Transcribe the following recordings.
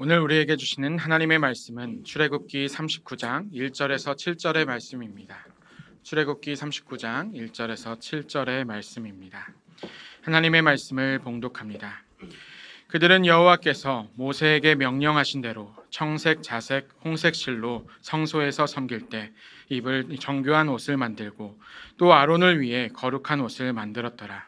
오늘 우리에게 주시는 하나님의 말씀은 출애굽기 39장 1절에서 7절의 말씀입니다. 출애굽기 39장 1절에서 7절의 말씀입니다. 하나님의 말씀을 봉독합니다. 그들은 여호와께서 모세에게 명령하신 대로 청색, 자색, 홍색 실로 성소에서 섬길 때 입을 정교한 옷을 만들고 또 아론을 위해 거룩한 옷을 만들었더라.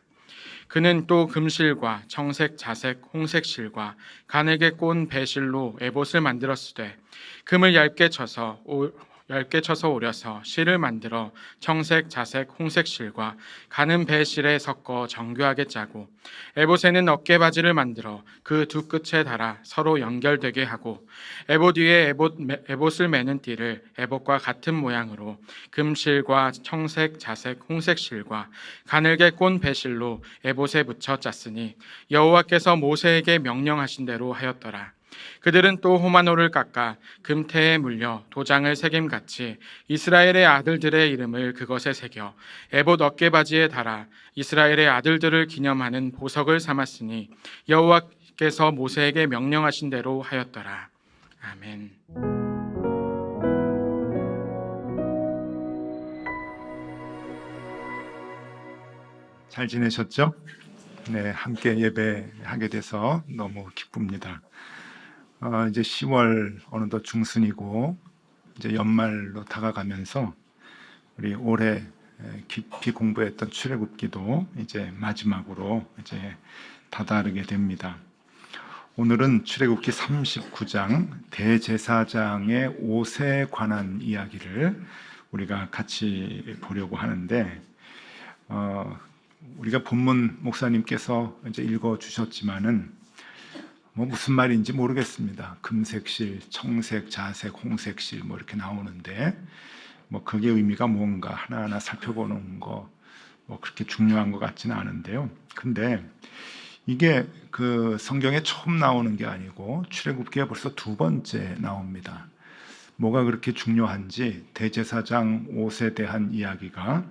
그는 또 금실과 청색, 자색, 홍색 실과 가늘게 꼰 배실로 에봇을 만들었으되 금을 얇게 쳐서 오려서 실을 만들어 청색, 자색, 홍색 실과 가는 배실에 섞어 정교하게 짜고 에봇에는 어깨바지를 만들어 그 두 끝에 달아 서로 연결되게 하고 에봇 위에 에봇을 매는 띠를 에봇과 같은 모양으로 금실과 청색, 자색, 홍색 실과 가늘게 꼰 배실로 에봇에 붙여 짰으니 여호와께서 모세에게 명령하신 대로 하였더라. 그들은 또 호마노를 깎아 금태에 물려 도장을 새김같이 이스라엘의 아들들의 이름을 그것에 새겨 에봇 어깨바지에 달아 이스라엘의 아들들을 기념하는 보석을 삼았으니 여호와께서 모세에게 명령하신 대로 하였더라. 아멘. 잘 지내셨죠? 네, 함께 예배하게 돼서 너무 기쁩니다. 이제 10월 어느덧 중순이고 이제 연말로 다가가면서 우리 올해 깊이 공부했던 출애굽기도 이제 마지막으로 이제 다다르게 됩니다. 오늘은 출애굽기 39장 대제사장의 옷에 관한 이야기를 우리가 같이 보려고 하는데 우리가 본문 목사님께서 이제 읽어 주셨지만은 무슨 말인지 모르겠습니다. 금색실, 청색, 자색, 홍색실 이렇게 나오는데 그게 의미가 뭔가 하나하나 살펴보는 거 그렇게 중요한 것 같지는 않은데요. 근데 이게 그 성경에 처음 나오는 게 아니고 출애굽기에 벌써 두 번째 나옵니다. 뭐가 그렇게 중요한지 대제사장 옷에 대한 이야기가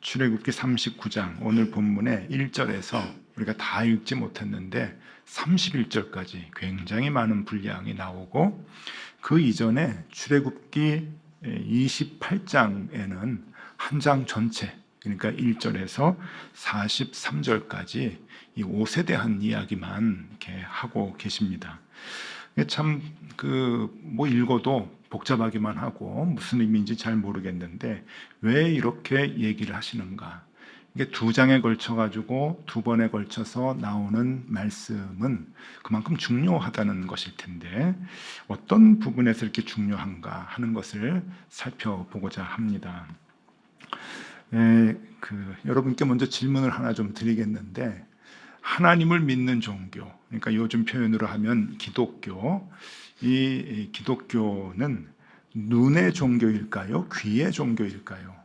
출애굽기 39장 오늘 본문의 1절에서 우리가 다 읽지 못했는데 31절까지 굉장히 많은 분량이 나오고 그 이전에 출애굽기 28장에는 한 장 전체 그러니까 1절에서 43절까지 이 옷에 대한 이야기만 이렇게 하고 계십니다. 참 읽어도 복잡하기만 하고 무슨 의미인지 잘 모르겠는데 왜 이렇게 얘기를 하시는가? 이게 두 장에 걸쳐 가지고 두 번에 걸쳐서 나오는 말씀은 그만큼 중요하다는 것일 텐데 어떤 부분에서 이렇게 중요한가 하는 것을 살펴보고자 합니다. 여러분께 먼저 질문을 하나 좀 드리겠는데 하나님을 믿는 종교, 그러니까 요즘 표현으로 하면 기독교, 이 기독교는 눈의 종교일까요? 귀의 종교일까요?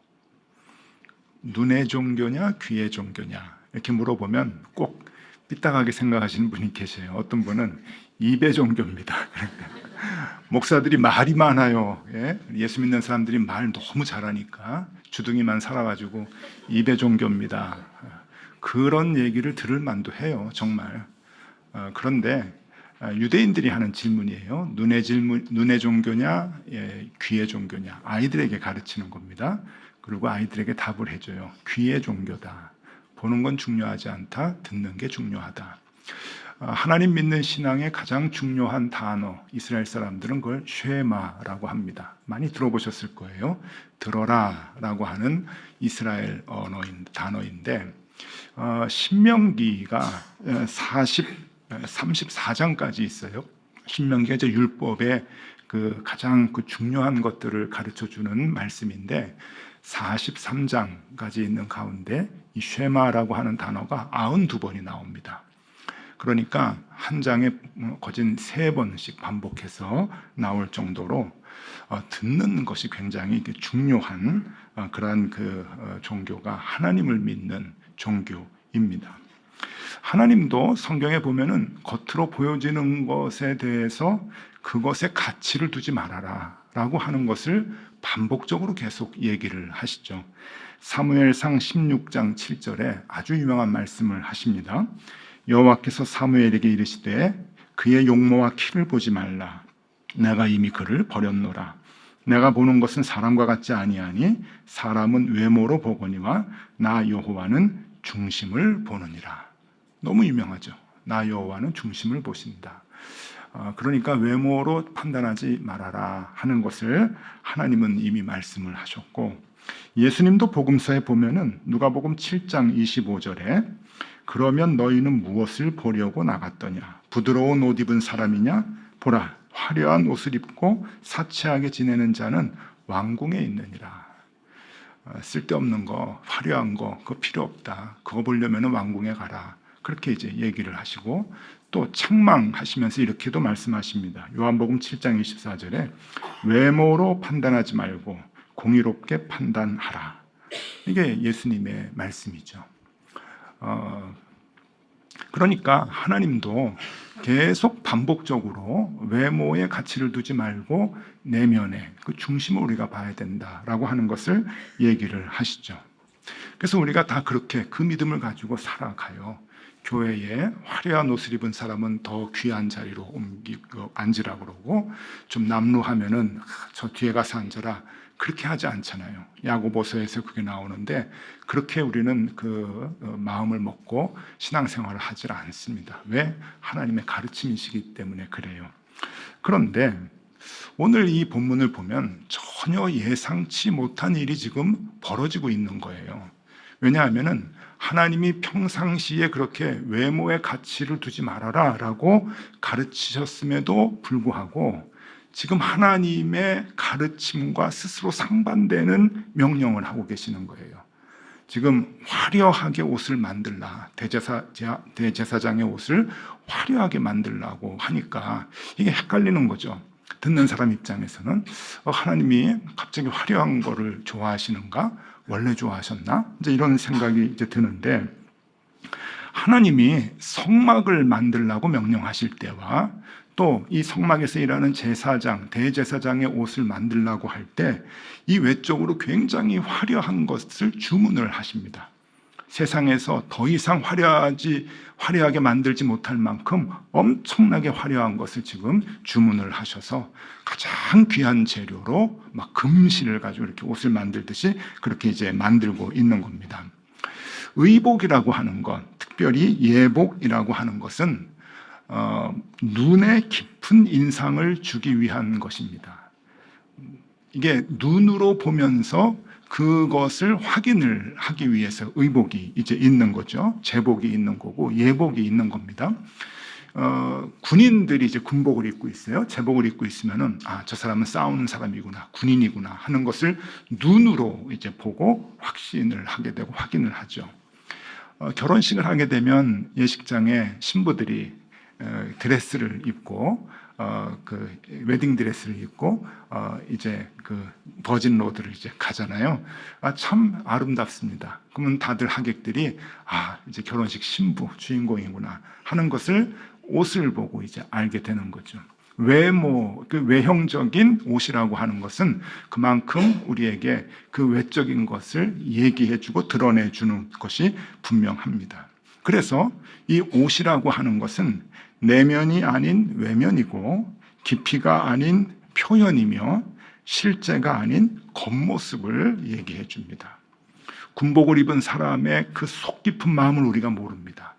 눈의 종교냐 귀의 종교냐 이렇게 물어보면 꼭 삐딱하게 생각하시는 분이 계세요. 어떤 분은 입의 종교입니다. 목사들이 말이 많아요. 예수 믿는 사람들이 말 너무 잘하니까 주둥이만 살아가지고 입의 종교입니다. 그런 얘기를 들을 만도 해요. 정말. 그런데 유대인들이 하는 질문이에요. 눈의 종교냐 귀의 종교냐 아이들에게 가르치는 겁니다. 그리고 아이들에게 답을 해줘요. 귀의 종교다. 보는 건 중요하지 않다. 듣는 게 중요하다. 하나님 믿는 신앙의 가장 중요한 단어, 이스라엘 사람들은 그걸 쉐마라고 합니다. 많이 들어보셨을 거예요. 들어라 라고 하는 이스라엘 단어인데 신명기가 34장까지 있어요. 신명기가 이제 율법의 가장 중요한 것들을 가르쳐주는 말씀인데 43장까지 있는 가운데 이 쉐마라고 하는 단어가 92번이 나옵니다. 그러니까 한 장에 거진 3번씩 반복해서 나올 정도로 듣는 것이 굉장히 중요한 그러한 종교가 하나님을 믿는 종교입니다. 하나님도 성경에 보면은 겉으로 보여지는 것에 대해서 그것에 가치를 두지 말아라 라고 하는 것을 반복적으로 계속 얘기를 하시죠. 사무엘상 16장 7절에 아주 유명한 말씀을 하십니다. 여호와께서 사무엘에게 이르시되 그의 용모와 키를 보지 말라. 내가 이미 그를 버렸노라. 내가 보는 것은 사람과 같지 아니하니 사람은 외모로 보거니와 나 여호와는 중심을 보느니라. 너무 유명하죠. 나 여호와는 중심을 보신다. 그러니까 외모로 판단하지 말아라 하는 것을 하나님은 이미 말씀을 하셨고, 예수님도 복음서에 보면은 누가복음 7장 25절에 그러면 너희는 무엇을 보려고 나갔더냐? 부드러운 옷 입은 사람이냐? 보라, 화려한 옷을 입고 사치하게 지내는 자는 왕궁에 있느니라. 쓸데없는 거, 화려한 거, 그거 필요 없다. 그거 보려면 왕궁에 가라. 그렇게 이제 얘기를 하시고, 또 책망하시면서 이렇게도 말씀하십니다. 요한복음 7장 24절에 외모로 판단하지 말고 공의롭게 판단하라. 이게 예수님의 말씀이죠. 그러니까 하나님도 계속 반복적으로 외모에 가치를 두지 말고 내면의 그 중심을 우리가 봐야 된다라고 하는 것을 얘기를 하시죠. 그래서 우리가 다 그렇게 그 믿음을 가지고 살아가요. 교회에 화려한 옷을 입은 사람은 더 귀한 자리로 옮기고 앉으라 그러고, 좀 남루하면은 저 뒤에 가서 앉아라, 그렇게 하지 않잖아요. 야고보서에서 그게 나오는데 그렇게 우리는 그 마음을 먹고 신앙생활을 하지 않습니다. 왜? 하나님의 가르침이시기 때문에 그래요. 그런데 오늘 이 본문을 보면 전혀 예상치 못한 일이 지금 벌어지고 있는 거예요. 왜냐하면은 하나님이 평상시에 그렇게 외모의 가치를 두지 말아라 라고 가르치셨음에도 불구하고 지금 하나님의 가르침과 스스로 상반되는 명령을 하고 계시는 거예요. 지금 화려하게 옷을 만들라, 대제사장의 옷을 화려하게 만들라고 하니까 이게 헷갈리는 거죠. 듣는 사람 입장에서는 하나님이 갑자기 화려한 거를 좋아하시는가? 원래 좋아하셨나? 이제 이런 생각이 이제 드는데, 하나님이 성막을 만들라고 명령하실 때와 또 이 성막에서 일하는 제사장, 대제사장의 옷을 만들라고 할 때 이 외적으로 굉장히 화려한 것을 주문을 하십니다. 세상에서 더 이상 화려하게 만들지 못할 만큼 엄청나게 화려한 것을 지금 주문을 하셔서 가장 귀한 재료로 막 금실을 가지고 이렇게 옷을 만들듯이 그렇게 이제 만들고 있는 겁니다. 의복이라고 하는 것, 특별히 예복이라고 하는 것은 눈에 깊은 인상을 주기 위한 것입니다. 이게 눈으로 보면서 그것을 확인을 하기 위해서 의복이 이제 있는 거죠. 제복이 있는 거고 예복이 있는 겁니다. 군인들이 이제 군복을 입고 있어요. 제복을 입고 있으면은 저 사람은 싸우는 사람이구나, 군인이구나 하는 것을 눈으로 이제 보고 확신을 하게 되고 확인을 하죠. 결혼식을 하게 되면 예식장에 신부들이 드레스를 입고 그 웨딩 드레스를 입고 이제 그 버진 로드를 이제 가잖아요. 참 아름답습니다. 그러면 다들 하객들이 이제 결혼식 신부 주인공이구나 하는 것을 옷을 보고 이제 알게 되는 거죠. 외모, 그 외형적인 옷이라고 하는 것은 그만큼 우리에게 그 외적인 것을 얘기해주고 드러내주는 것이 분명합니다. 그래서 이 옷이라고 하는 것은 내면이 아닌 외면이고 깊이가 아닌 표현이며 실제가 아닌 겉모습을 얘기해 줍니다. 군복을 입은 사람의 그 속 깊은 마음을 우리가 모릅니다.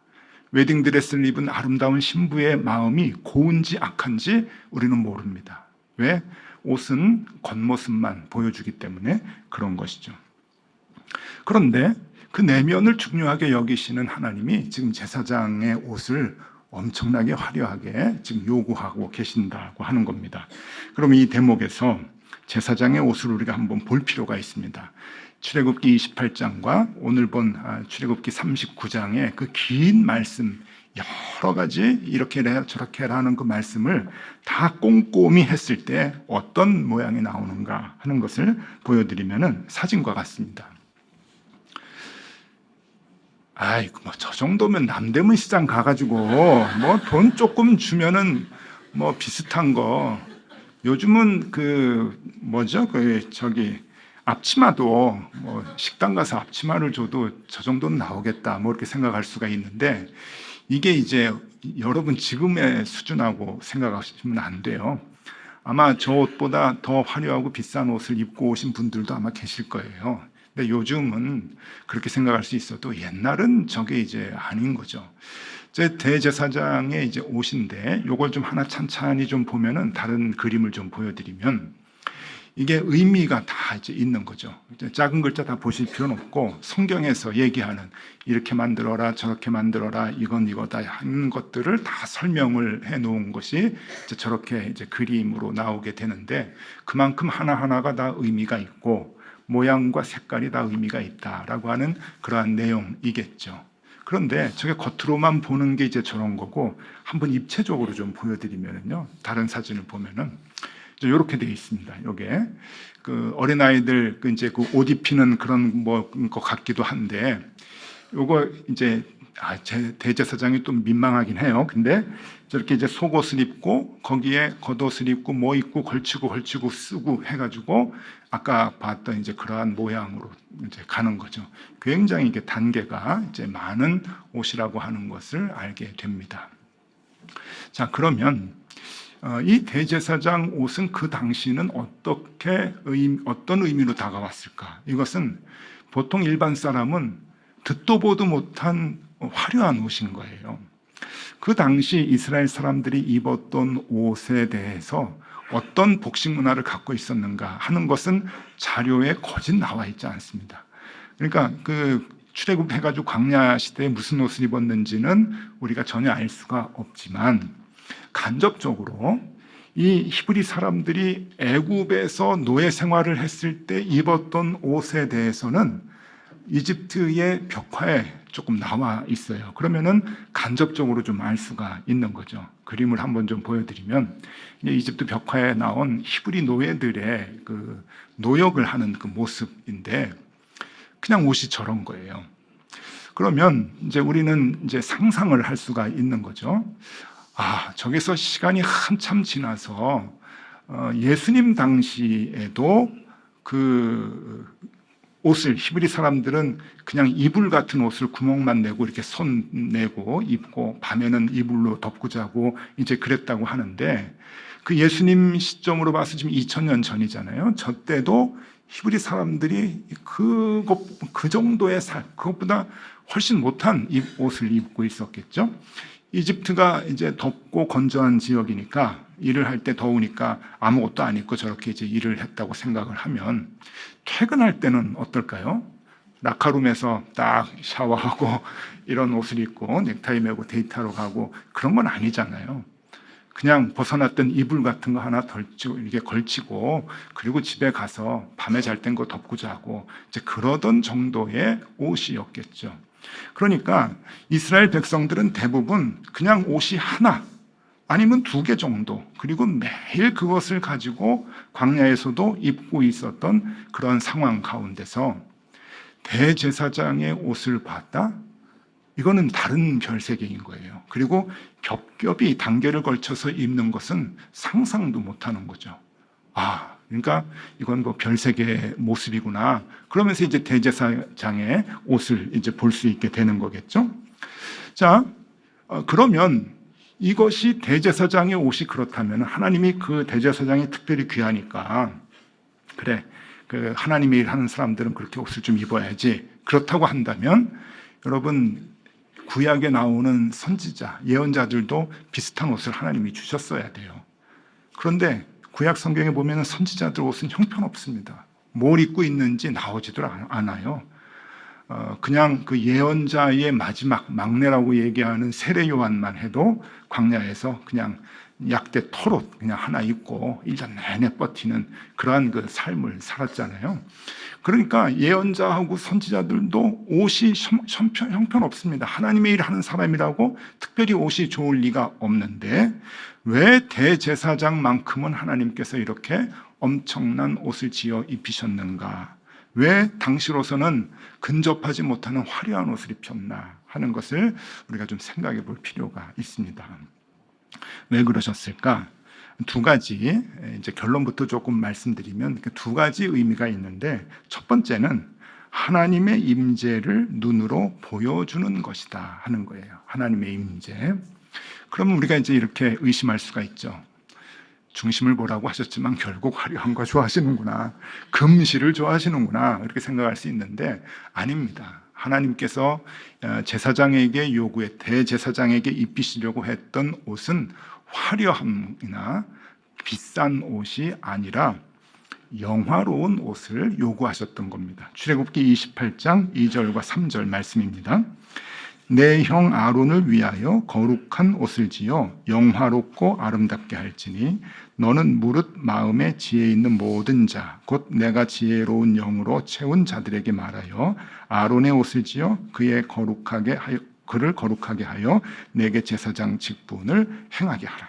웨딩드레스를 입은 아름다운 신부의 마음이 고운지 악한지 우리는 모릅니다. 왜? 옷은 겉모습만 보여주기 때문에 그런 것이죠. 그런데 그 내면을 중요하게 여기시는 하나님이 지금 제사장의 옷을 엄청나게 화려하게 지금 요구하고 계신다고 하는 겁니다. 그럼 이 대목에서 제사장의 옷을 우리가 한번 볼 필요가 있습니다. 출애굽기 28장과 오늘 본 출애굽기 39장의 그 긴 말씀, 여러 가지 이렇게 해라 저렇게 해라 하는 그 말씀을 다 꼼꼼히 했을 때 어떤 모양이 나오는가 하는 것을 보여드리면은 사진과 같습니다. 아이고, 저 정도면 남대문 시장 가가지고 돈 조금 주면은 비슷한 거. 요즘은 앞치마도 식당 가서 앞치마를 줘도 저 정도는 나오겠다 이렇게 생각할 수가 있는데, 이게 이제 여러분 지금의 수준하고 생각하시면 안 돼요. 아마 저 옷보다 더 화려하고 비싼 옷을 입고 오신 분들도 아마 계실 거예요. 근데 요즘은 그렇게 생각할 수 있어도 옛날은 저게 이제 아닌 거죠. 제 대제사장의 이제 옷인데 요걸 좀 하나 찬찬히 좀 보면은 다른 그림을 좀 보여드리면 이게 의미가 다 이제 있는 거죠. 이제 작은 글자 다 보실 필요는 없고 성경에서 얘기하는 이렇게 만들어라 저렇게 만들어라 이건 이거다 하는 것들을 다 설명을 해 놓은 것이 이제 저렇게 이제 그림으로 나오게 되는데 그만큼 하나하나가 다 의미가 있고 모양과 색깔이 다 의미가 있다라고 하는 그러한 내용이겠죠. 그런데 저게 겉으로만 보는 게 이제 저런 거고 한번 입체적으로 좀 보여드리면요. 다른 사진을 보면은 이렇게 되어 있습니다. 요게 그 어린아이들 이제 그 옷 입히는 그런 뭐 것 같기도 한데 요거 이제 제 대제사장이 좀 민망하긴 해요. 근데 저렇게 이제 속옷을 입고 거기에 겉옷을 입고 뭐 입고 걸치고 쓰고 해가지고 아까 봤던 이제 그러한 모양으로 이제 가는 거죠. 굉장히 이게 단계가 이제 많은 옷이라고 하는 것을 알게 됩니다. 자, 그러면 이 대제사장 옷은 그 당시는 어떤 의미로 다가왔을까? 이것은 보통 일반 사람은 듣도 보도 못한 화려한 옷인 거예요. 그 당시 이스라엘 사람들이 입었던 옷에 대해서 어떤 복식 문화를 갖고 있었는가 하는 것은 자료에 거짓 나와 있지 않습니다. 그러니까 그 출애굽해가지고 광야 시대에 무슨 옷을 입었는지는 우리가 전혀 알 수가 없지만 간접적으로 이 히브리 사람들이 애굽에서 노예 생활을 했을 때 입었던 옷에 대해서는 이집트의 벽화에 조금 나와 있어요. 그러면은 간접적으로 좀 알 수가 있는 거죠. 그림을 한번 좀 보여드리면 이집트 벽화에 나온 히브리 노예들의 그 노역을 하는 그 모습인데 그냥 옷이 저런 거예요. 그러면 이제 우리는 이제 상상을 할 수가 있는 거죠. 저기서 시간이 한참 지나서 예수님 당시에도 그 옷을 히브리 사람들은 그냥 이불 같은 옷을 구멍만 내고 이렇게 손 내고 입고 밤에는 이불로 덮고 자고 이제 그랬다고 하는데 그 예수님 시점으로 봐서 지금 2000년 전이잖아요. 저 때도 히브리 사람들이 그 정도의 그것보다 훨씬 못한 옷을 입고 있었겠죠. 이집트가 이제 덥고 건조한 지역이니까 일을 할 때 더우니까 아무것도 안 입고 저렇게 이제 일을 했다고 생각을 하면 퇴근할 때는 어떨까요? 라카룸에서 딱 샤워하고 이런 옷을 입고 넥타이 메고 데이트하러 가고 그런 건 아니잖아요. 그냥 벗어났던 이불 같은 거 하나 이렇게 걸치고 그리고 집에 가서 밤에 잘 땐 거 덮고 자고 이제 그러던 정도의 옷이었겠죠. 그러니까 이스라엘 백성들은 대부분 그냥 옷이 하나 아니면 2개 정도 그리고 매일 그것을 가지고 광야에서도 입고 있었던 그런 상황 가운데서 대제사장의 옷을 봤다? 이거는 다른 별세계인 거예요. 그리고 겹겹이 단계를 걸쳐서 입는 것은 상상도 못하는 거죠. 그러니까 이건 뭐 별세계의 모습이구나. 그러면서 이제 대제사장의 옷을 이제 볼 수 있게 되는 거겠죠. 자, 그러면 이것이 대제사장의 옷이 그렇다면 하나님이 그 대제사장이 특별히 귀하니까 그래, 그 하나님의 일 하는 사람들은 그렇게 옷을 좀 입어야지. 그렇다고 한다면 여러분 구약에 나오는 선지자, 예언자들도 비슷한 옷을 하나님이 주셨어야 돼요. 그런데 구약 성경에 보면 선지자들 옷은 형편없습니다. 뭘 입고 있는지 나오지도 않아요. 그냥 그 예언자의 마지막 막내라고 얘기하는 세례 요한만 해도 광야에서 그냥 약대 털옷 그냥 하나 입고 1년 내내 버티는 그러한 그 삶을 살았잖아요. 그러니까 예언자하고 선지자들도 옷이 형편없습니다. 하나님의 일을 하는 사람이라고 특별히 옷이 좋을 리가 없는데 왜 대제사장만큼은 하나님께서 이렇게 엄청난 옷을 지어 입히셨는가? 왜 당시로서는 근접하지 못하는 화려한 옷을 입혔나 하는 것을 우리가 좀 생각해 볼 필요가 있습니다. 왜 그러셨을까? 2가지 이제 결론부터 조금 말씀드리면 2가지 의미가 있는데 첫 번째는 하나님의 임재를 눈으로 보여주는 것이다 하는 거예요. 하나님의 임재. 그러면 우리가 이제 이렇게 의심할 수가 있죠. 중심을 보라고 하셨지만 결국 화려한 거 좋아하시는구나, 금실을 좋아하시는구나, 이렇게 생각할 수 있는데 아닙니다. 하나님께서 제사장에게 대제사장에게 입히시려고 했던 옷은 화려함이나 비싼 옷이 아니라 영화로운 옷을 요구하셨던 겁니다. 출애굽기 28장 2절과 3절 말씀입니다. 내 형 아론을 위하여 거룩한 옷을 지어 영화롭고 아름답게 할지니 너는 무릇 마음에 지혜 있는 모든 자 곧 내가 지혜로운 영으로 채운 자들에게 말하여 아론의 옷을 지어 그를 거룩하게 하여 내게 제사장 직분을 행하게 하라.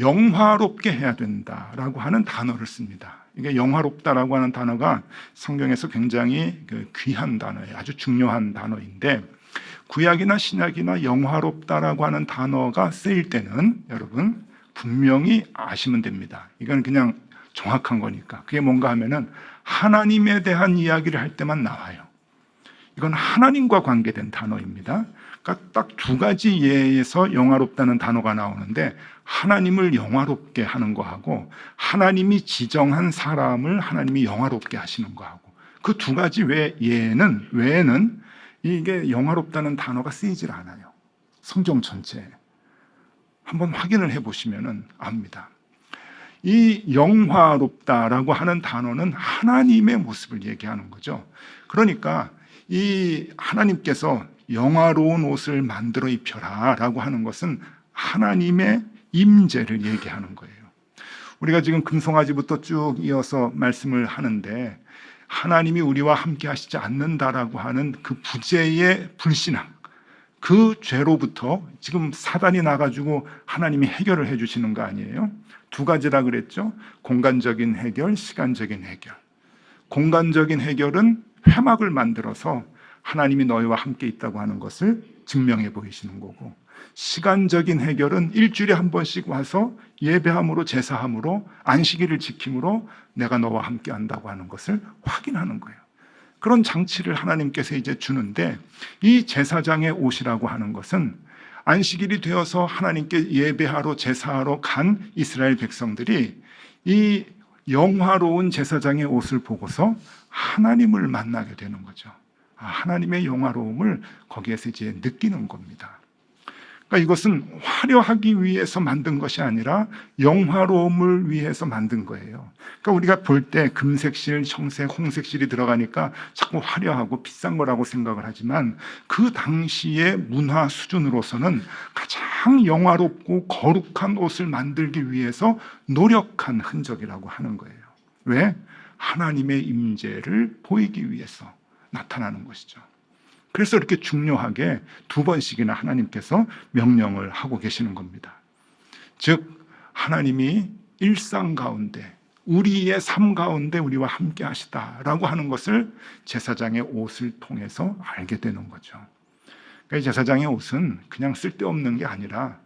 영화롭게 해야 된다라고 하는 단어를 씁니다. 이게 영화롭다라고 하는 단어가 성경에서 굉장히 귀한 단어예요. 아주 중요한 단어인데 구약이나 신약이나 영화롭다라고 하는 단어가 쓰일 때는 여러분 분명히 아시면 됩니다. 이건 그냥 정확한 거니까. 그게 뭔가 하면은 하나님에 대한 이야기를 할 때만 나와요. 이건 하나님과 관계된 단어입니다. 그러니까 딱 두 가지 예에서 영화롭다는 단어가 나오는데 하나님을 영화롭게 하는 거하고 하나님이 지정한 사람을 하나님이 영화롭게 하시는 거하고 그 두 가지 외에는 이게 영화롭다는 단어가 쓰이질 않아요. 성경 전체에. 한번 확인을 해보시면 압니다. 이 영화롭다라고 하는 단어는 하나님의 모습을 얘기하는 거죠. 그러니까 이 하나님께서 영화로운 옷을 만들어 입혀라 라고 하는 것은 하나님의 임재를 얘기하는 거예요. 우리가 지금 금송아지부터 쭉 이어서 말씀을 하는데 하나님이 우리와 함께 하시지 않는다라고 하는 그 부재의 불신앙, 그 죄로부터 지금 사단이 나가지고 하나님이 해결을 해주시는 거 아니에요? 두 가지라 그랬죠. 공간적인 해결, 시간적인 해결. 공간적인 해결은 회막을 만들어서 하나님이 너희와 함께 있다고 하는 것을 증명해 보이시는 거고, 시간적인 해결은 일주일에 한 번씩 와서 예배함으로 제사함으로 안식일을 지킴으로 내가 너와 함께 한다고 하는 것을 확인하는 거예요. 그런 장치를 하나님께서 이제 주는데 이 제사장의 옷이라고 하는 것은 안식일이 되어서 하나님께 예배하러 제사하러 간 이스라엘 백성들이 이 영화로운 제사장의 옷을 보고서 하나님을 만나게 되는 거죠. 하나님의 영화로움을 거기에서 이제 느끼는 겁니다. 그러니까 이것은 화려하기 위해서 만든 것이 아니라 영화로움을 위해서 만든 거예요. 그러니까 우리가 볼 때 금색실, 청색, 홍색실이 들어가니까 자꾸 화려하고 비싼 거라고 생각을 하지만 그 당시의 문화 수준으로서는 가장 영화롭고 거룩한 옷을 만들기 위해서 노력한 흔적이라고 하는 거예요. 왜? 하나님의 임재를 보이기 위해서 나타나는 것이죠. 그래서 이렇게 중요하게 두 번씩이나 하나님께서 명령을 하고 계시는 겁니다. 즉 하나님이 일상 가운데 우리의 삶 가운데 우리와 함께 하시다라고 하는 것을 제사장의 옷을 통해서 알게 되는 거죠. 그러니까 제사장의 옷은 그냥 쓸데없는 게 아니라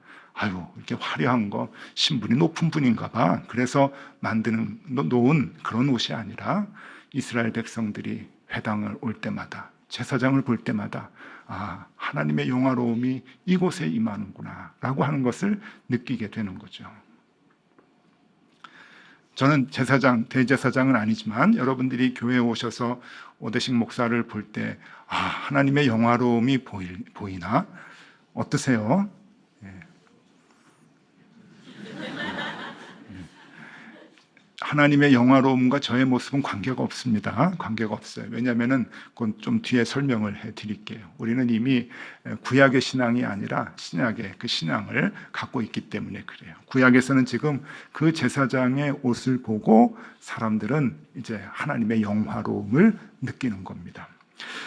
이렇게 화려한 거 신분이 높은 분인가 봐 그래서 놓은 그런 옷이 아니라 이스라엘 백성들이 회당을 올 때마다 제사장을 볼 때마다 하나님의 영화로움이 이곳에 임하는구나 라고 하는 것을 느끼게 되는 거죠. 저는 대제사장은 아니지만 여러분들이 교회에 오셔서 오대식 목사를 볼 때 하나님의 영화로움이 보이나? 어떠세요? 하나님의 영화로움과 저의 모습은 관계가 없습니다. 관계가 없어요. 왜냐하면 그건 좀 뒤에 설명을 해드릴게요. 우리는 이미 구약의 신앙이 아니라 신약의 그 신앙을 갖고 있기 때문에 그래요. 구약에서는 지금 그 제사장의 옷을 보고 사람들은 이제 하나님의 영화로움을 느끼는 겁니다.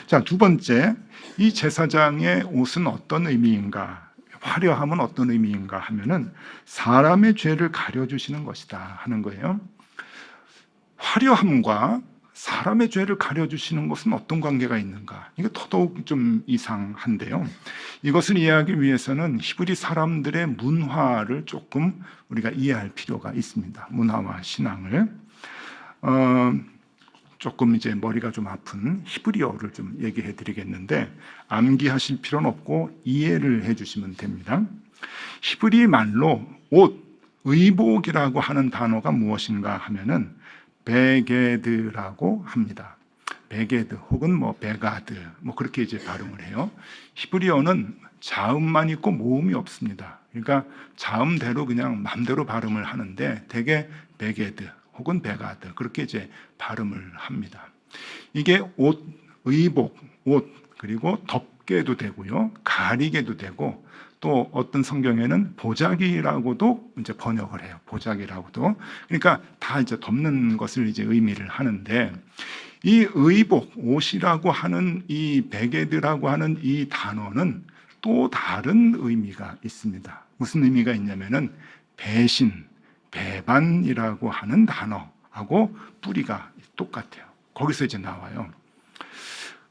자, 두 번째, 이 제사장의 옷은 어떤 의미인가? 화려함은 어떤 의미인가 하면은 사람의 죄를 가려주시는 것이다 하는 거예요. 화려함과 사람의 죄를 가려주시는 것은 어떤 관계가 있는가? 이게 더더욱 좀 이상한데요. 이것을 이해하기 위해서는 히브리 사람들의 문화를 조금 우리가 이해할 필요가 있습니다. 문화와 신앙을. 조금 이제 머리가 좀 아픈 히브리어를 좀 얘기해 드리겠는데 암기하실 필요는 없고 이해를 해 주시면 됩니다. 히브리 말로 옷, 의복이라고 하는 단어가 무엇인가 하면은 베게드라고 합니다. 베게드 혹은 뭐 베가드 뭐 그렇게 이제 발음을 해요. 히브리어는 자음만 있고 모음이 없습니다. 그러니까 자음대로 그냥 마음대로 발음을 하는데 대개 베게드 혹은 베가드 그렇게 이제 발음을 합니다. 이게 옷, 의복, 옷 그리고 덮개도 되고요, 가리개도 되고 또 어떤 성경에는 보자기라고도 이제 번역을 해요. 보자기라고도. 그러니까 다 이제 덮는 것을 이제 의미를 하는데 이 의복, 옷이라고 하는 이 베게드라고 하는 이 단어는 또 다른 의미가 있습니다. 무슨 의미가 있냐면은 배신, 배반이라고 하는 단어하고 뿌리가 똑같아요. 거기서 이제 나와요.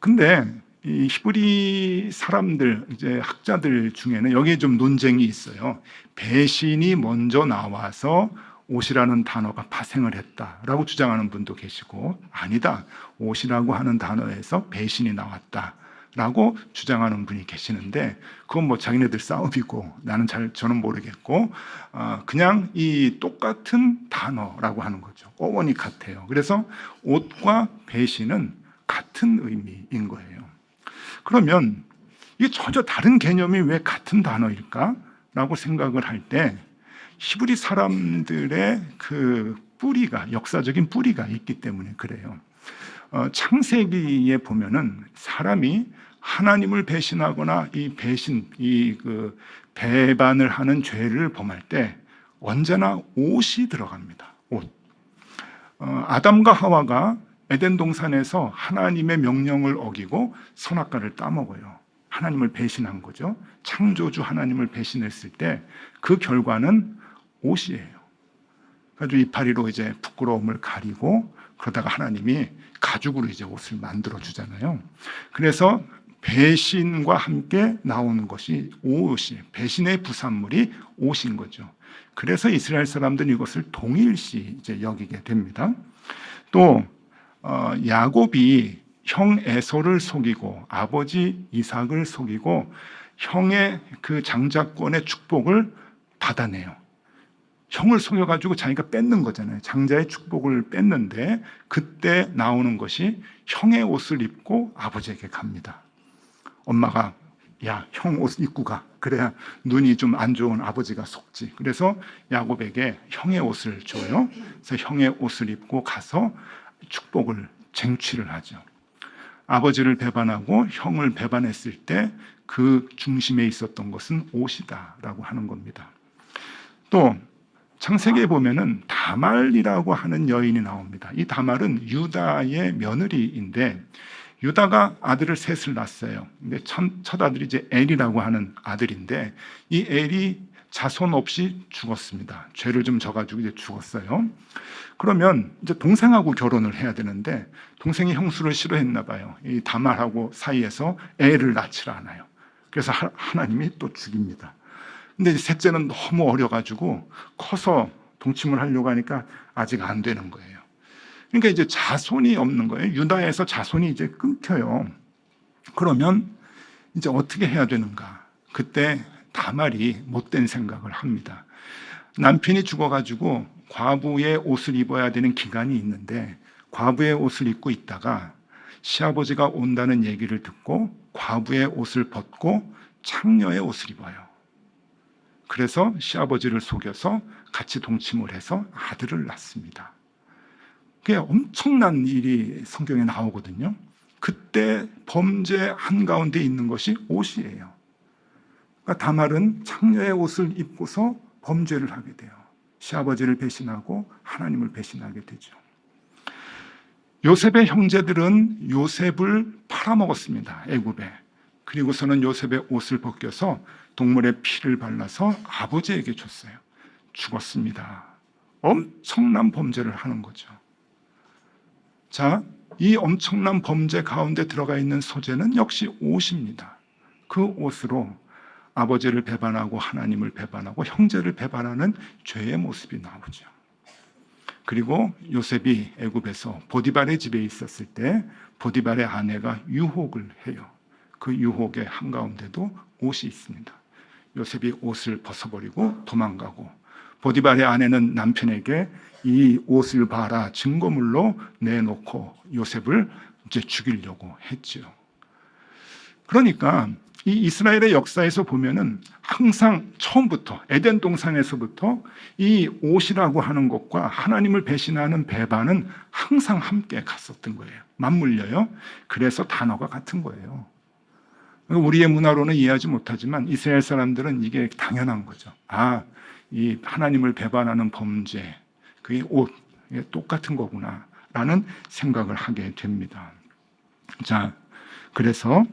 근데 이 히브리 사람들, 이제 학자들 중에는 여기에 좀 논쟁이 있어요. 배신이 먼저 나와서 옷이라는 단어가 파생을 했다라고 주장하는 분도 계시고, 아니다, 옷이라고 하는 단어에서 배신이 나왔다라고 주장하는 분이 계시는데, 그건 뭐 자기네들 싸움이고 저는 모르겠고, 그냥 이 똑같은 단어라고 하는 거죠. 어원이 같아요. 그래서 옷과 배신은 같은 의미인 거예요. 그러면 이게 전혀 다른 개념이 왜 같은 단어일까라고 생각을 할 때 히브리 사람들의 그 뿌리가, 역사적인 뿌리가 있기 때문에 그래요. 창세기에 보면은 사람이 하나님을 배신하거나 이 배신, 그 배반을 하는 죄를 범할 때 언제나 옷이 들어갑니다. 옷. 아담과 하와가 에덴 동산에서 하나님의 명령을 어기고 선악과를 따먹어요. 하나님을 배신한 거죠. 창조주 하나님을 배신했을 때 그 결과는 옷이에요. 그래서 이파리로 이제 부끄러움을 가리고 그러다가 하나님이 가죽으로 이제 옷을 만들어 주잖아요. 그래서 배신과 함께 나오는 것이 옷이, 배신의 부산물이 옷인 거죠. 그래서 이스라엘 사람들은 이것을 동일시 이제 여기게 됩니다. 또 야곱이 형 에서를 속이고 아버지 이삭을 속이고 형의 그 장자권의 축복을 받아내요. 형을 속여가지고 자기가 뺏는 거잖아요. 장자의 축복을 뺏는데 그때 나오는 것이 형의 옷을 입고 아버지에게 갑니다. 엄마가 야, 형 옷 입고 가. 그래야 눈이 좀 안 좋은 아버지가 속지. 그래서 야곱에게 형의 옷을 줘요. 그래서 형의 옷을 입고 가서 축복을 쟁취를 하죠. 아버지를 배반하고 형을 배반했을 때 그 중심에 있었던 것은 옷이다라고 하는 겁니다. 또 창세기에 보면은 다말이라고 하는 여인이 나옵니다. 이 다말은 유다의 며느리인데 유다가 아들을 셋을 낳았어요. 근데 첫 아들이 이제 엘이라고 하는 아들인데 이 엘이 자손 없이 죽었습니다. 죄를 좀 져가지고 이제 죽었어요. 그러면 이제 동생하고 결혼을 해야 되는데 동생이 형수를 싫어했나 봐요. 이 다말하고 사이에서 애를 낳지 않아요. 그래서 하나님이 또 죽입니다. 근데 이제 셋째는 너무 어려가지고 커서 동침을 하려고 하니까 아직 안 되는 거예요. 그러니까 이제 자손이 없는 거예요. 유다에서 자손이 이제 끊겨요. 그러면 이제 어떻게 해야 되는가? 그때 다말이 못된 생각을 합니다. 남편이 죽어가지고 과부의 옷을 입어야 되는 기간이 있는데 과부의 옷을 입고 있다가 시아버지가 온다는 얘기를 듣고 과부의 옷을 벗고 창녀의 옷을 입어요. 그래서 시아버지를 속여서 같이 동침을 해서 아들을 낳습니다. 그게 엄청난 일이 성경에 나오거든요. 그때 범죄 한가운데 있는 것이 옷이에요. 그러니까 다말은 창녀의 옷을 입고서 범죄를 하게 돼요. 시아버지를 배신하고 하나님을 배신하게 되죠. 요셉의 형제들은 요셉을 팔아먹었습니다. 애굽에. 그리고서는 요셉의 옷을 벗겨서 동물의 피를 발라서 아버지에게 줬어요. 죽었습니다. 엄청난 범죄를 하는 거죠. 자, 이 엄청난 범죄 가운데 들어가 있는 소재는 역시 옷입니다. 그 옷으로 아버지를 배반하고 하나님을 배반하고 형제를 배반하는 죄의 모습이 나오죠. 그리고 요셉이 애굽에서 보디발의 집에 있었을 때 보디발의 아내가 유혹을 해요. 그 유혹의 한가운데도 옷이 있습니다. 요셉이 옷을 벗어버리고 도망가고, 보디발의 아내는 남편에게 이 옷을 봐라 증거물로 내놓고 요셉을 이제 죽이려고 했지요. 그러니까 이 이스라엘의 역사에서 보면은 항상 처음부터 에덴 동산에서부터 이 옷이라고 하는 것과 하나님을 배신하는 배반은 항상 함께 갔었던 거예요. 맞물려요. 그래서 단어가 같은 거예요. 우리의 문화로는 이해하지 못하지만 이스라엘 사람들은 이게 당연한 거죠. 아, 이 하나님을 배반하는 범죄, 그게 옷, 이게 똑같은 거구나 라는 생각을 하게 됩니다. 자, 그래서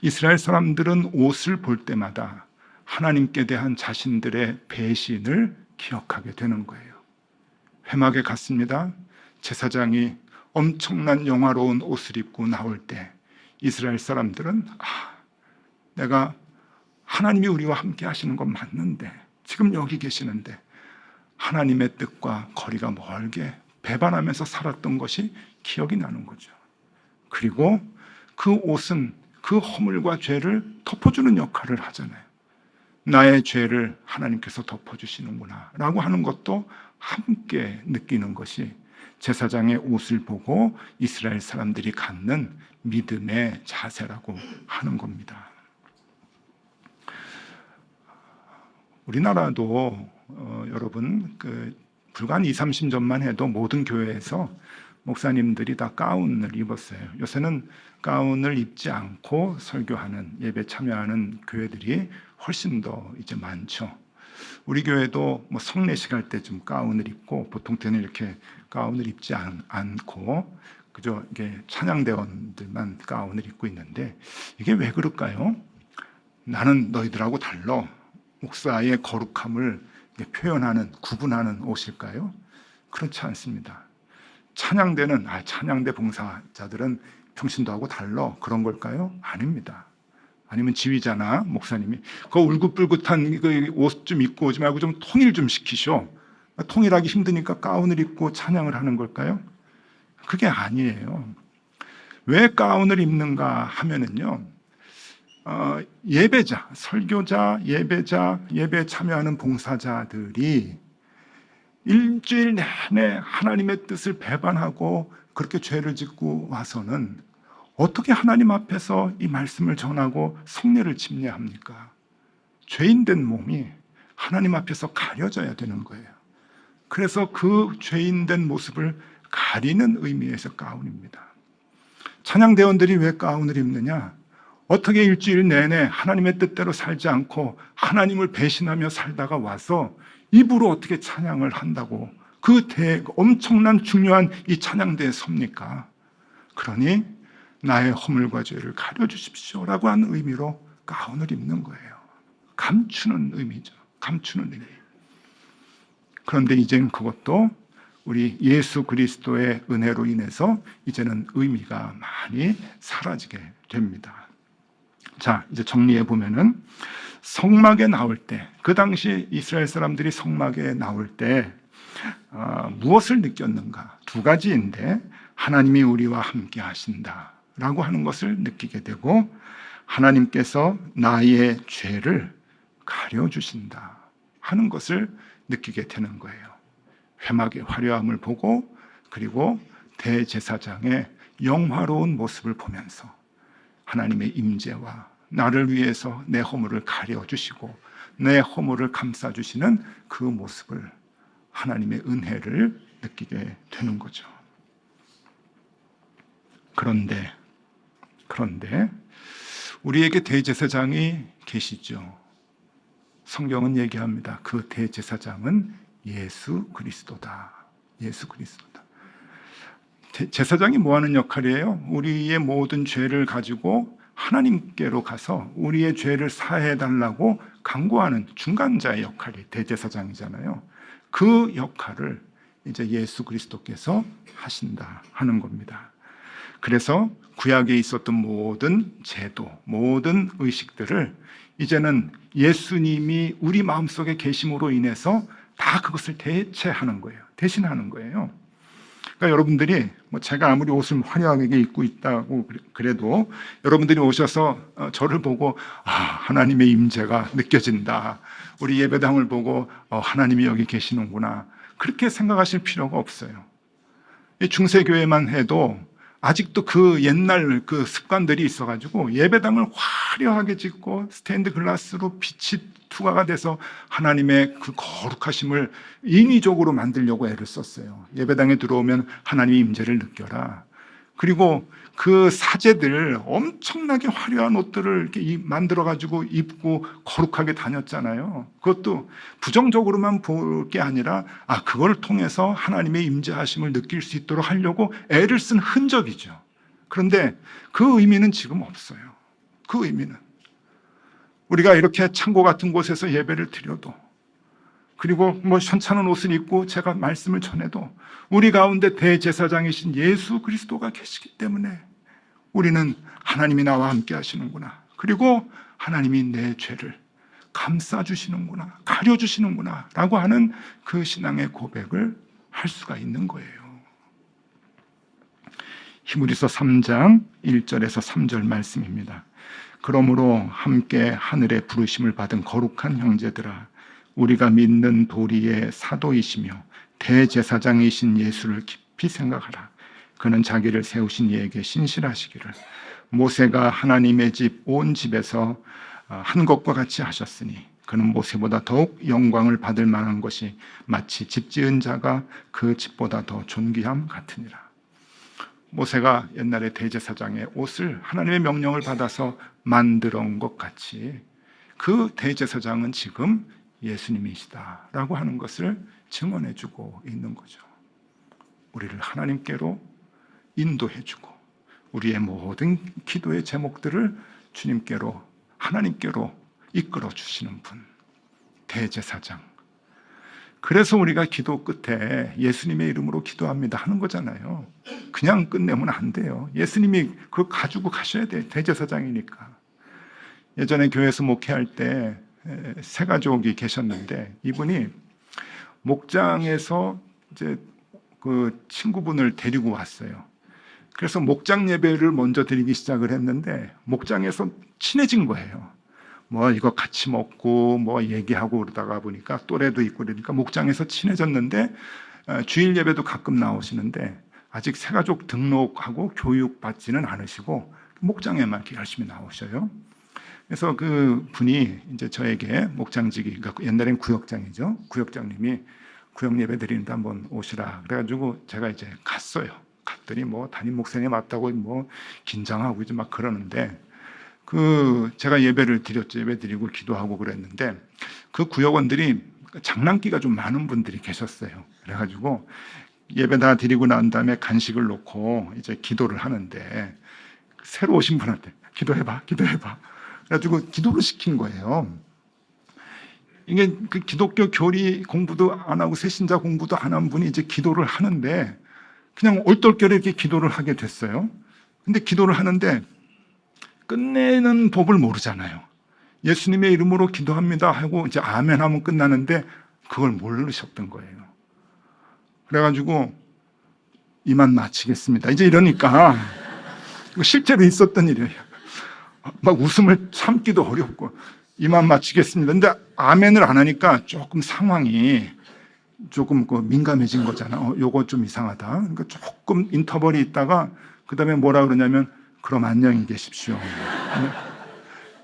이스라엘 사람들은 옷을 볼 때마다 하나님께 대한 자신들의 배신을 기억하게 되는 거예요. 회막에 갔습니다. 제사장이 엄청난 영화로운 옷을 입고 나올 때 이스라엘 사람들은 내가 하나님이 우리와 함께 하시는 건 맞는데 지금 여기 계시는데 하나님의 뜻과 거리가 멀게 배반하면서 살았던 것이 기억이 나는 거죠. 그리고 그 옷은 그 허물과 죄를 덮어주는 역할을 하잖아요. 나의 죄를 하나님께서 덮어주시는구나 라고 하는 것도 함께 느끼는 것이 제사장의 옷을 보고 이스라엘 사람들이 갖는 믿음의 자세라고 하는 겁니다. 우리나라도 여러분 불과 한 20, 30년만 해도 모든 교회에서 목사님들이 다 가운을 입었어요. 요새는 가운을 입지 않고 설교하는, 예배 참여하는 교회들이 훨씬 더 이제 많죠. 우리 교회도 뭐 성례식 할 때 좀 가운을 입고, 보통 때는 이렇게 가운을 입지 않고 그저 이게 찬양대원들만 가운을 입고 있는데, 이게 왜 그럴까요? 나는 너희들하고 달라. 목사의 거룩함을 표현하는, 구분하는 옷일까요? 그렇지 않습니다. 찬양대는 찬양대 봉사자들은 평신도 하고 달라 그런 걸까요? 아닙니다. 아니면 지휘자나 목사님이 그 울긋불긋한 옷 좀 입고 오지 말고 좀 통일 좀 시키셔. 통일하기 힘드니까 가운을 입고 찬양을 하는 걸까요? 그게 아니에요. 왜 가운을 입는가 하면은요, 예배자, 설교자, 예배자, 예배에 참여하는 봉사자들이 일주일 내내 하나님의 뜻을 배반하고 그렇게 죄를 짓고 와서는 어떻게 하나님 앞에서 이 말씀을 전하고 성례를 침례합니까? 죄인된 몸이 하나님 앞에서 가려져야 되는 거예요. 그래서 그 죄인된 모습을 가리는 의미에서 가운입니다. 찬양대원들이 왜 가운을 입느냐? 어떻게 일주일 내내 하나님의 뜻대로 살지 않고 하나님을 배신하며 살다가 와서 입으로 어떻게 찬양을 한다고 그 엄청난 중요한 이 찬양대에 섭니까? 그러니 나의 허물과 죄를 가려주십시오라고 하는 의미로 가운을 입는 거예요. 감추는 의미죠. 감추는 의미. 그런데 이제는 그것도 우리 예수 그리스도의 은혜로 인해서 이제는 의미가 많이 사라지게 됩니다. 자, 이제 정리해 보면은 성막에 나올 때, 그 당시 이스라엘 사람들이 성막에 나올 때 무엇을 느꼈는가? 두 가지인데, 하나님이 우리와 함께 하신다라고 하는 것을 느끼게 되고, 하나님께서 나의 죄를 가려주신다 하는 것을 느끼게 되는 거예요. 회막의 화려함을 보고, 그리고 대제사장의 영화로운 모습을 보면서 하나님의 임재와 나를 위해서 내 허물을 가려주시고 내 허물을 감싸주시는 그 모습을, 하나님의 은혜를 느끼게 되는 거죠. 그런데 우리에게 대제사장이 계시죠. 성경은 얘기합니다. 그 대제사장은 예수 그리스도다. 예수 그리스도다. 제사장이 뭐 하는 역할이에요? 우리의 모든 죄를 가지고 하나님께로 가서 우리의 죄를 사해 달라고 간구하는 중간자의 역할이 대제사장이잖아요. 그 역할을 이제 예수 그리스도께서 하신다 하는 겁니다. 그래서 구약에 있었던 모든 제도, 모든 의식들을 이제는 예수님이 우리 마음속에 계심으로 인해서 다 그것을 대체하는 거예요. 대신하는 거예요. 그러니까 여러분들이 제가 아무리 옷을 화려하게 입고 있다고 그래도 여러분들이 오셔서 저를 보고 하나님의 임재가 느껴진다. 우리 예배당을 보고 하나님이 여기 계시는구나. 그렇게 생각하실 필요가 없어요. 이 중세교회만 해도 아직도 그 옛날 그 습관들이 있어가지고 예배당을 화려하게 짓고 스테인드 글라스로 빛이 투과가 돼서 하나님의 그 거룩하심을 인위적으로 만들려고 애를 썼어요. 예배당에 들어오면 하나님의 임재를 느껴라. 그리고 그 사제들 엄청나게 화려한 옷들을 이렇게 만들어가지고 입고 거룩하게 다녔잖아요. 그것도 부정적으로만 볼 게 아니라 그걸 통해서 하나님의 임재하심을 느낄 수 있도록 하려고 애를 쓴 흔적이죠. 그런데 그 의미는 지금 없어요. 그 의미는 우리가 이렇게 창고 같은 곳에서 예배를 드려도, 그리고 현찮은 옷을 입고 제가 말씀을 전해도 우리 가운데 대제사장이신 예수 그리스도가 계시기 때문에 우리는 하나님이 나와 함께 하시는구나, 그리고 하나님이 내 죄를 감싸주시는구나, 가려주시는구나 라고 하는 그 신앙의 고백을 할 수가 있는 거예요. 히브리서 3장 1절에서 3절 말씀입니다. 그러므로 함께 하늘의 부르심을 받은 거룩한 형제들아, 우리가 믿는 도리의 사도이시며 대제사장이신 예수를 깊이 생각하라. 그는 자기를 세우신 이에게 신실하시기를 모세가 하나님의 집 온 집에서 한 것과 같이 하셨으니 그는 모세보다 더욱 영광을 받을 만한 것이 마치 집 지은 자가 그 집보다 더 존귀함 같으니라. 모세가 옛날에 대제사장의 옷을 하나님의 명령을 받아서 만들어 온 것 같이 그 대제사장은 지금 예수님이시다라고 하는 것을 증언해주고 있는 거죠. 우리를 하나님께로 인도해주고 우리의 모든 기도의 제목들을 주님께로, 하나님께로 이끌어 주시는 분, 대제사장. 그래서 우리가 기도 끝에 예수님의 이름으로 기도합니다 하는 거잖아요. 그냥 끝내면 안 돼요. 예수님이 그걸 가지고 가셔야 돼요. 대제사장이니까. 예전에 교회에서 목회할 때 세 가족이 계셨는데 이분이 목장에서 이제 그 친구분을 데리고 왔어요. 그래서 목장 예배를 먼저 드리기 시작을 했는데 목장에서 친해진 거예요. 이거 같이 먹고 얘기하고 그러다가 보니까 또래도 있고 그러니까 목장에서 친해졌는데 주일 예배도 가끔 나오시는데 아직 새가족 등록하고 교육받지는 않으시고 목장에만 이렇게 열심히 나오셔요. 그래서 그 분이 이제 저에게 목장직이, 그러니까 옛날엔 구역장이죠. 구역장님이 구역 예배 드리는데 한번 오시라. 그래가지고 제가 이제 갔어요. 갔더니 담임 목사님 맞다고 긴장하고 이제 막 그러는데 제가 예배를 드렸죠. 예배 드리고 기도하고 그랬는데 그 구역원들이 장난기가 좀 많은 분들이 계셨어요. 그래가지고 예배 다 드리고 난 다음에 간식을 놓고 이제 기도를 하는데 새로 오신 분한테 기도해봐. 그래가지고 기도를 시킨 거예요. 이게 그 기독교 교리 공부도 안 하고 새신자 공부도 안 한 분이 이제 기도를 하는데 그냥 얼떨결에 이렇게 기도를 하게 됐어요. 근데 기도를 하는데 끝내는 법을 모르잖아요. 예수님의 이름으로 기도합니다 하고 이제 아멘 하면 끝나는데 그걸 모르셨던 거예요. 그래가지고 이만 마치겠습니다. 이제 이러니까 실제로 있었던 일이에요. 막 웃음을 참기도 어렵고 이만 마치겠습니다. 근데 아멘을 안 하니까 조금 상황이 조금 민감해진 거잖아. 요거 좀 이상하다. 그러니까 조금 인터벌이 있다가 그 다음에 뭐라 그러냐면 그럼 안녕히 계십시오.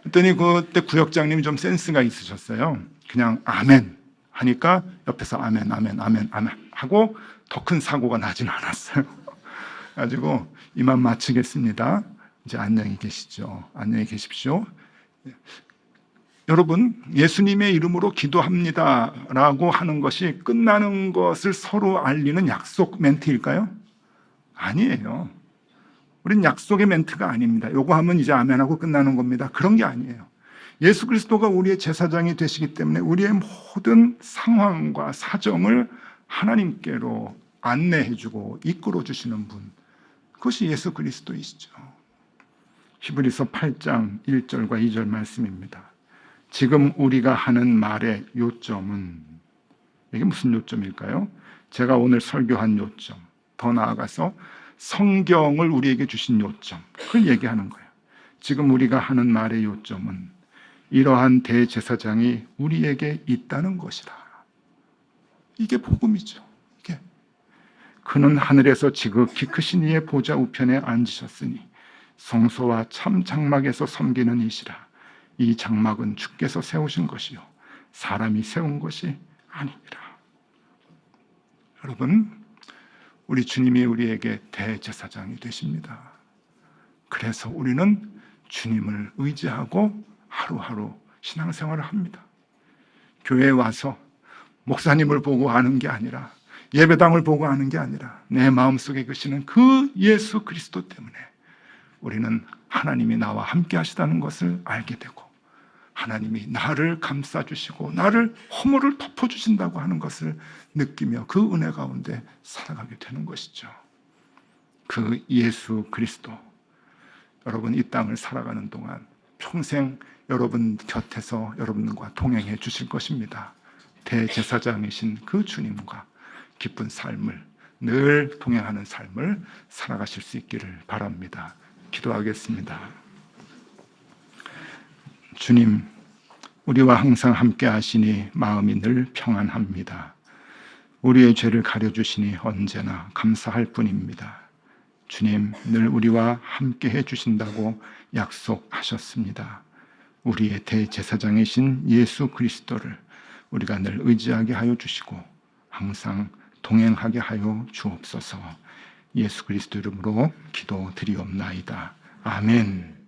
그랬더니 그때 구역장님이 좀 센스가 있으셨어요. 그냥 아멘 하니까 옆에서 아멘 하고 더 큰 사고가 나지는 않았어요. 가지고 이만 마치겠습니다. 이제 안녕히 계시죠. 안녕히 계십시오. 여러분, 예수님의 이름으로 기도합니다라고 하는 것이 끝나는 것을 서로 알리는 약속 멘트일까요? 아니에요. 우린 약속의 멘트가 아닙니다. 요거 하면 이제 아멘하고 끝나는 겁니다. 그런 게 아니에요. 예수 그리스도가 우리의 제사장이 되시기 때문에 우리의 모든 상황과 사정을 하나님께로 안내해주고 이끌어주시는 분, 그것이 예수 그리스도이시죠. 히브리서 8장 1절과 2절 말씀입니다. 지금 우리가 하는 말의 요점은 이게 무슨 요점일까요? 제가 오늘 설교한 요점, 더 나아가서 성경을 우리에게 주신 요점, 그걸 얘기하는 거예요. 지금 우리가 하는 말의 요점은 이러한 대제사장이 우리에게 있다는 것이다. 이게 복음이죠. 이게 그는 하늘에서 지극히 크신 이의 보좌 우편에 앉으셨으니 성소와 참 장막에서 섬기는 이시라. 이 장막은 주께서 세우신 것이요 사람이 세운 것이 아니니라. 여러분, 우리 주님이 우리에게 대제사장이 되십니다. 그래서 우리는 주님을 의지하고 하루하루 신앙생활을 합니다. 교회에 와서 목사님을 보고 아는 게 아니라, 예배당을 보고 아는 게 아니라 내 마음속에 계시는 그 예수 그리스도 때문에 우리는 하나님이 나와 함께 하시다는 것을 알게 되고, 하나님이 나를 감싸주시고 나를 허물을 덮어주신다고 하는 것을 느끼며 그 은혜 가운데 살아가게 되는 것이죠. 그 예수 그리스도, 여러분 이 땅을 살아가는 동안 평생 여러분 곁에서 여러분과 동행해 주실 것입니다. 대제사장이신 그 주님과 기쁜 삶을, 늘 동행하는 삶을 살아가실 수 있기를 바랍니다. 기도하겠습니다. 주님, 우리와 항상 함께 하시니 마음이 늘 평안합니다. 우리의 죄를 가려주시니 언제나 감사할 뿐입니다. 주님, 늘 우리와 함께 해주신다고 약속하셨습니다. 우리의 대제사장이신 예수 그리스도를 우리가 늘 의지하게 하여 주시고 항상 동행하게 하여 주옵소서. 예수 그리스도 이름으로 기도드리옵나이다. 아멘.